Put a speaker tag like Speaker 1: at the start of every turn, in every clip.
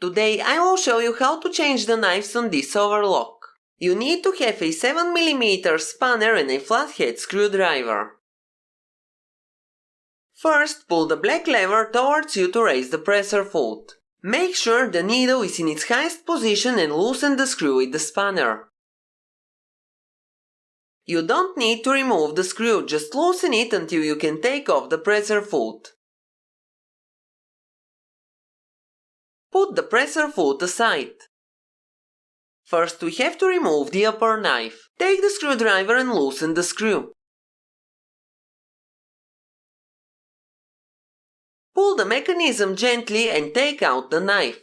Speaker 1: Today I will show you how to change the knives on this overlock. You need to have a 7mm spanner and a flathead screwdriver. First, pull the black lever towards you to raise the presser foot. Make sure the needle is in its highest position and loosen the screw with the spanner. You don't need to remove the screw, just loosen it until you can take off the presser foot. Put the presser foot aside. First we have to remove the upper knife. Take the screwdriver and loosen the screw. Pull the mechanism gently and take out the knife.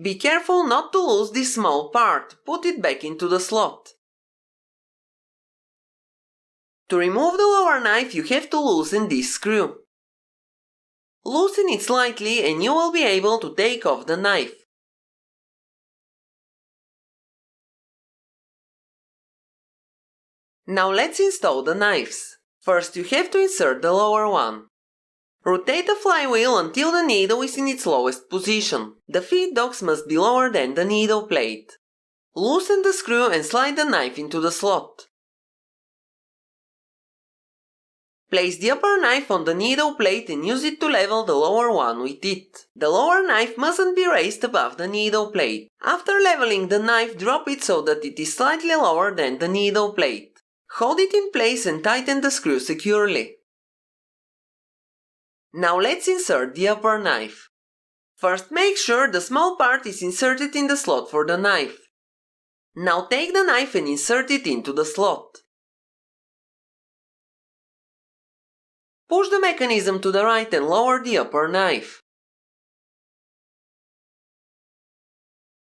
Speaker 1: Be careful not to lose this small part. Put it back into the slot. To remove the lower knife, you have to loosen this screw. Loosen it slightly and you will be able to take off the knife. Now let's install the knives. First you have to insert the lower one. Rotate the flywheel until the needle is in its lowest position. The feed docks must be lower than the needle plate. Loosen the screw and slide the knife into the slot. Place the upper knife on the needle plate and use it to level the lower one with it. The lower knife mustn't be raised above the needle plate. After leveling the knife, drop it so that it is slightly lower than the needle plate. Hold it in place and tighten the screw securely. Now let's insert the upper knife. First make sure the small part is inserted in the slot for the knife. Now take the knife and insert it into the slot. Push the mechanism to the right and lower the upper knife.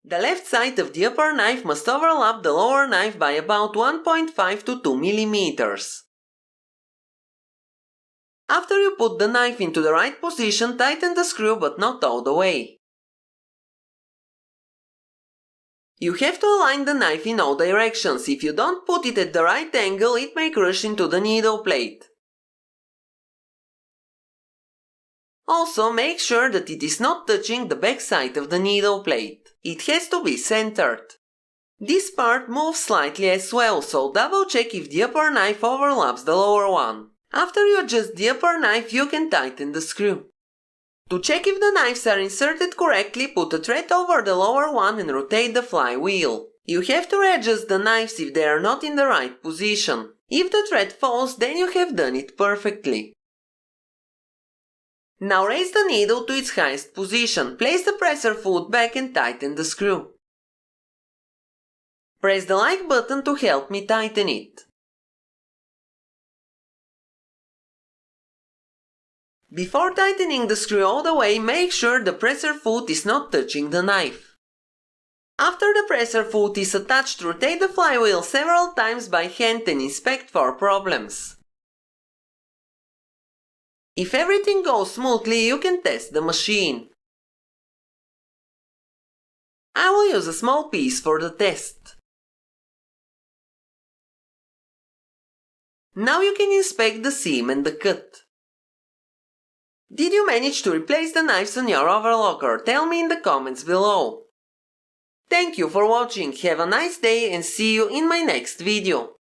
Speaker 1: The left side of the upper knife must overlap the lower knife by about 1.5 to 2 mm. After you put the knife into the right position, tighten the screw but not all the way. You have to align the knife in all directions. If you don't put it at the right angle, it may crush into the needle plate. Also, make sure that it is not touching the back side of the needle plate. It has to be centered. This part moves slightly as well, so double check if the upper knife overlaps the lower one. After you adjust the upper knife, you can tighten the screw. To check if the knives are inserted correctly, put a thread over the lower one and rotate the flywheel. You have to readjust the knives if they are not in the right position. If the thread falls, then you have done it perfectly. Now raise the needle to its highest position, place the presser foot back and tighten the screw. Press the like button to help me tighten it. Before tightening the screw all the way, make sure the presser foot is not touching the knife. After the presser foot is attached, rotate the flywheel several times by hand and inspect for problems. If everything goes smoothly, you can test the machine. I will use a small piece for the test. Now you can inspect the seam and the cut. Did you manage to replace the knives on your overlocker? Tell me in the comments below. Thank you for watching, have a nice day and see you in my next video.